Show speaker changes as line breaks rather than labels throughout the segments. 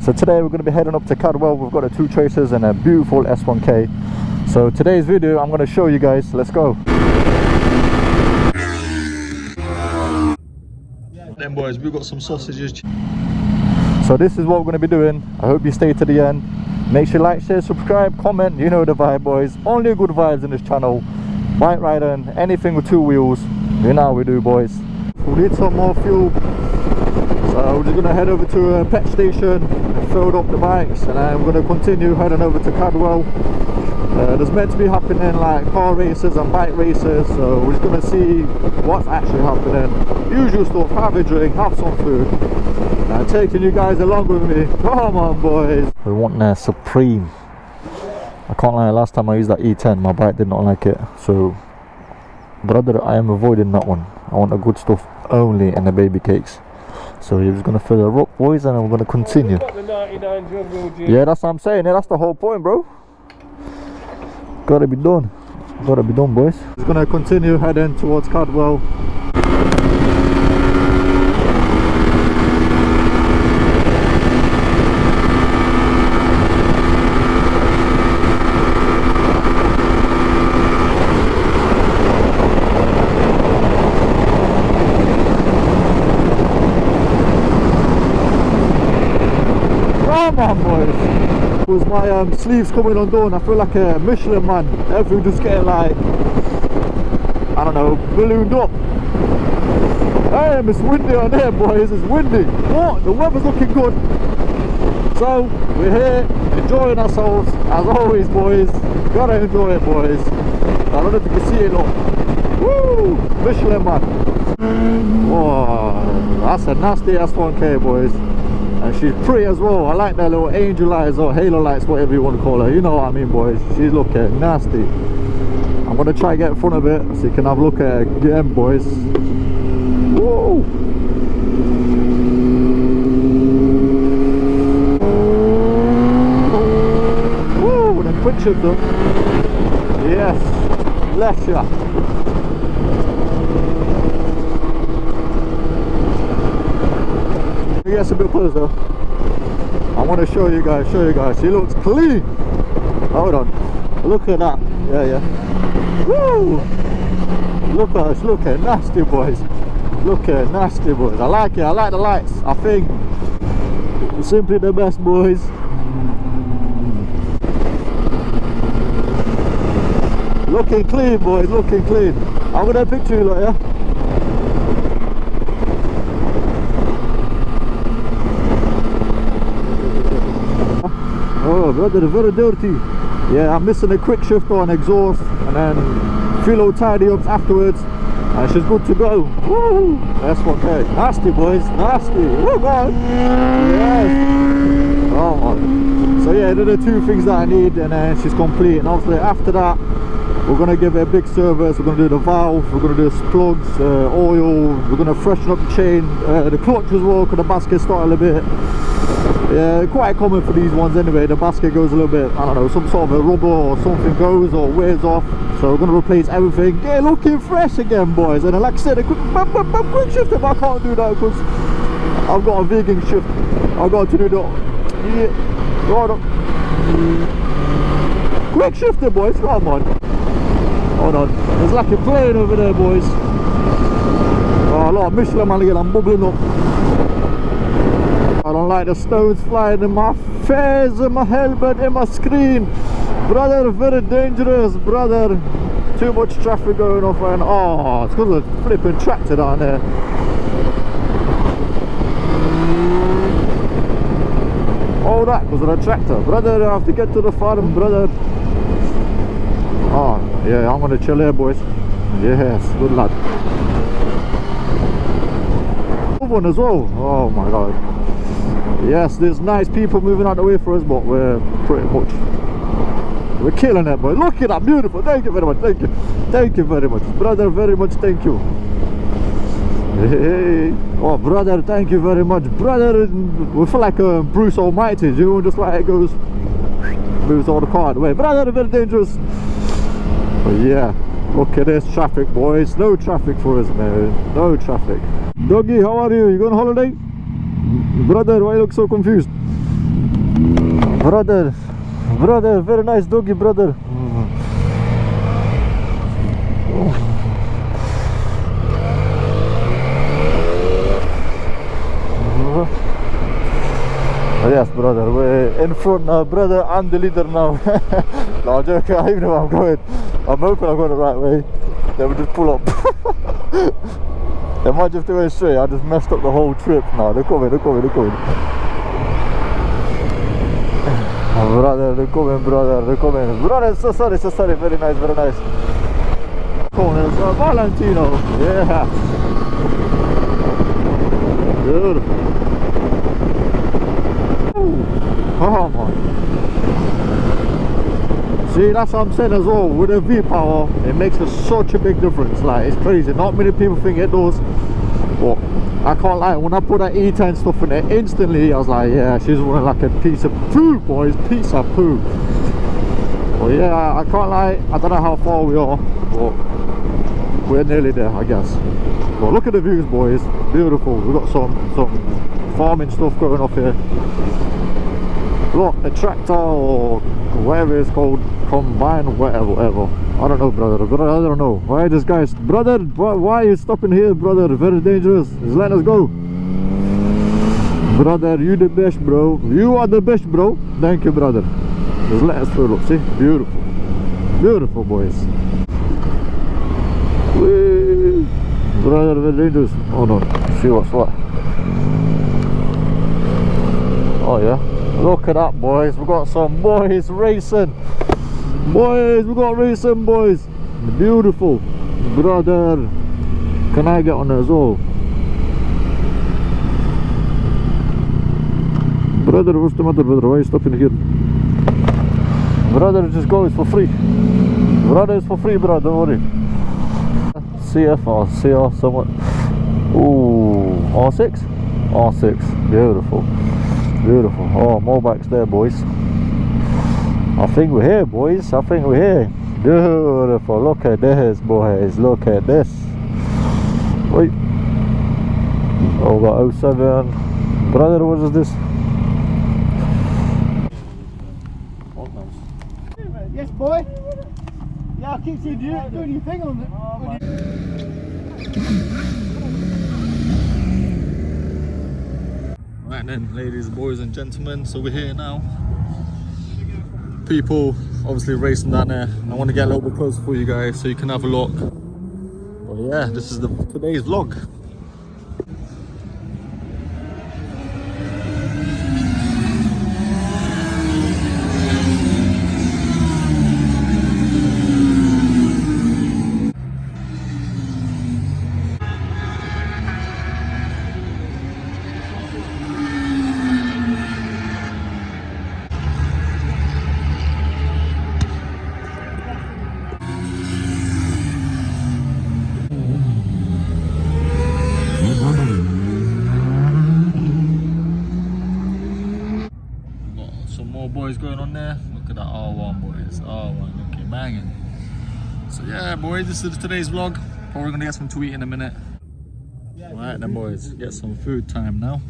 So today we're going to be heading up to Cadwell. We've got the 2 Tracers and a beautiful S1K. So today's video I'm going to show you guys. Let's go. Then boys, we've got some sausages. So this is what we're going to be doing. I hope you stay to the end. Make sure you like, share, subscribe, comment. You know the vibe, boys. Only good vibes in this channel. Bike riding, anything with 2 wheels. You know how we do, boys. We need some more fuel. So we're just going to head over to a pet station and fill up the bikes, and then we're going to continue heading over to Cadwell. There's meant to be happening like car races and bike races, so we're just going to see what's actually happening. Usual stuff, have a drink, have some food, and taking you guys along with me. Come on, boys. We want the Supreme. I can't lie, last time I used that E10 my bike did not like it, so brother, I am avoiding that one. I want the good stuff only and the baby cakes. So you're just going to fill her up, boys, and we're going to continue. Yeah, that's what I'm saying. Yeah, that's the whole point, bro. Gotta be done. Gotta be done, boys. Just going to continue heading towards Cadwell. Come on, boys. With my sleeves coming undone, I feel like a Michelin man. Everything just getting like, I don't know, ballooned up. Damn, it's windy on here, boys. It's windy. What? The weather's looking good. So we're here enjoying ourselves as always, boys. Gotta enjoy it, boys. I don't know if you can see it. Look. Woo! Michelin man. Whoa, that's a nasty S1K, boys. And she's pretty as well. I like that little angel lights or halo lights, whatever you want to call her. You know what I mean, boys. She's looking nasty. I'm going to try to get in front of it so you can have a look at her again, boys. Whoa! Whoa, and then quick shift up. Yes, bless ya. Gets a bit closer. I want to show you guys. She looks clean. Hold on. Look at that. Yeah. Woo! Look at us. Looking nasty, boys. Looking nasty, boys. I like it. I like the lights. I think it's simply the best, boys. Looking clean, boys. Looking clean. I'm gonna picture you like, yeah. Oh, brother, very dirty. Yeah, I'm missing a quick shift on exhaust, and then a few little tidy ups afterwards, and she's good to go. Woo! That's okay. Nasty, boys, nasty. Oh god. Yes. Oh my. So yeah, they're the 2 things that I need, and then she's complete. And obviously after that, we're gonna give it a big service. We're gonna do the valve, we're gonna do the plugs, oil. We're gonna freshen up the chain, the clutch as well, because the basket started a bit. Yeah, quite common for these ones anyway. The basket goes a little bit, I don't know, some sort of a rubber or something goes or wears off. So we're going to replace everything. Get looking fresh again, boys. And like I said, a quick shift, if I can't do that because I've got a vegan shift. I've got to do the... Yeah, right up. Quick shifter, boys. Come on. Hold on. There's like a plane over there, boys. Oh, a lot of Michelin man again. I'm bubbling up. I don't like the stones flying in my face, in my helmet, in my screen. Brother, very dangerous, brother. Too much traffic going off and oh, it's because of the flipping tractor down there. All that because of the tractor. Brother, I have to get to the farm, brother. Oh, yeah, I'm going to chill here, boys. Yes, good lad. Good one as well. Oh my god. Yes, there's nice people moving out the way for us, but we're pretty much, we're killing it, boy. Look at that, beautiful. Thank you very much. Thank you very much, brother. Very much thank you. Hey, oh brother, thank you very much, brother. We feel like Bruce Almighty, you know, just like it goes, moves all the car away. Brother, very dangerous. But yeah, look at this traffic, boys. No traffic for us, man. No traffic. Doggy, how are you? You going on holiday? Brother, why you look so confused? Brother, brother, very nice doggy, brother. Yes, brother, we're in front now, brother. I'm the leader now. No, I'm joking, I don't even know where I'm going. I'm hoping I'm going the right way. Then we just pull up. They might just do it straight. I just messed up the whole trip. No, they're coming, they're coming, they're coming. Oh, brother, they're coming, brother, they're coming. Brother, so sorry, very nice, very nice. Corners, Valentino, yeah. Beautiful. Oh man. See, that's what I'm saying as well. With the V-Power, it makes such a big difference. Like, it's crazy. Not many people think it does. But I can't lie, when I put that E10 stuff in it, instantly I was like, yeah, she's running like a piece of poo, boys. Piece of poo. But yeah, I can't lie. I don't know how far we are, but we're nearly there, I guess. But look at the views, boys. Beautiful. We've got some farming stuff going off here. Look, a tractor or whatever it's called, combine, whatever. I don't know, brother, I don't know. Why this guy's, brother, why are you stopping here, brother? Very dangerous. Just let us go. Brother, you the best, bro. You are the best, bro. Thank you, brother. Just let us through, look, see? Beautiful. Beautiful, boys. Whee. Brother, very dangerous. Oh no, see what's what. Oh yeah. Look at that, boys. We've got some boys racing. Boys, we got racing, boys. Beautiful. Brother, can I get on there as well? Brother, what's the matter, brother? Why are you stopping here? Brother, just go, it's for free. Brother, it's for free, brother, don't worry. CF or CR, somewhat. Ooh, R6? R6, beautiful. Beautiful. Oh, more bikes there, boys. I think we're here, boys. I think we're here. Beautiful. Look at this, boys. Look at this. Wait. Oh, we got 07. Brother, what is this?
Yes, boy. Yeah, I keep seeing you doing your thing on it.
Right then, ladies, boys and gentlemen, so we're here now. People obviously racing down there. I want to get a little bit closer for you guys so you can have a look. But yeah, this is today's vlog. Boys going on there. Look at that R1, boys. R1 looking banging. So yeah, boys, this is today's vlog. Probably gonna get some to eat in a minute. Right then, boys, get some food time now.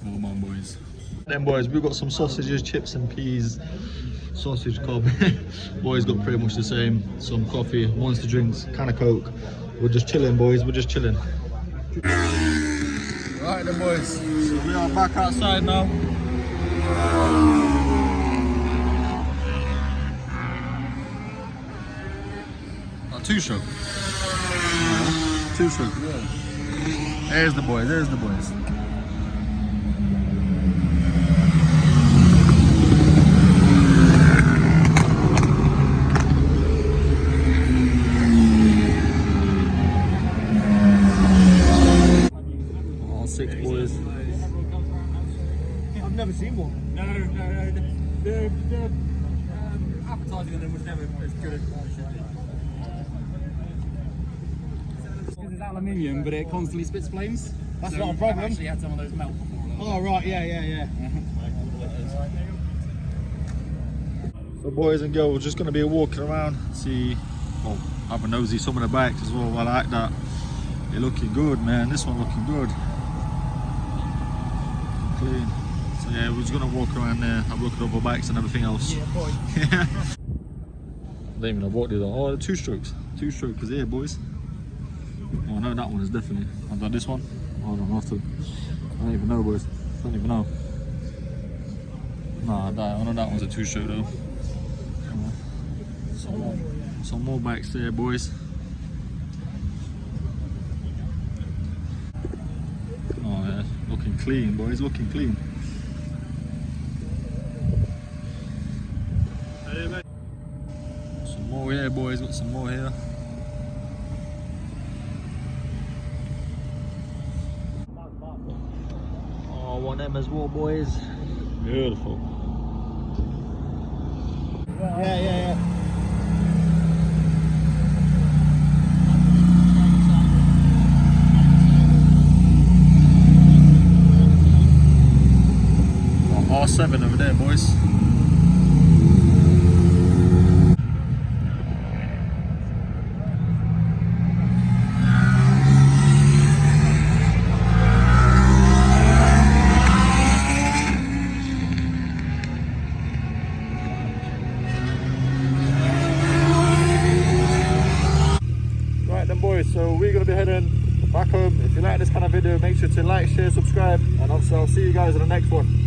Come on, boys. Then, boys, we've got some sausages, chips and peas, sausage cob. Boys got pretty much the same. Some coffee, monster drinks, can of coke. We're just chilling, boys. We're just chilling. Right then, boys. So we are back outside now. Two show. Two show. Yeah. There's the boys. There's the boys. All 6 boys.
I've never seen one.
No. The advertising on them was never as good as it should be. Because it's aluminium, but it constantly spits flames.
That's not a problem.
I've actually had some of those melt before.
Oh, right, yeah.
So boys and girls, we're just going to be walking around, see, well, have a nosy some of the bikes as well. I like that. They're looking good, man. This one looking good. Clean. So yeah, we're just gonna walk around there, have a look at other bikes and everything else.
Yeah, boy.
I don't even know what they are. Oh, the 2-strokes. 2-stroke is here, boys. Oh no, that one is definitely. I've got this one. Oh, I don't even know, boys. I don't even know. Nah, I know that one's a 2-stroke though. Some more bikes there, boys. Oh yeah, looking clean, boys. Looking clean. Some more here, boys. Got some more here. Oh, one of them as well, boys. Beautiful.
Yeah.
R7 over there, boys. Right then, boys, so we're going to be heading back home. If you like this kind of video, make sure to like, share, subscribe, and also I'll see you guys in the next one.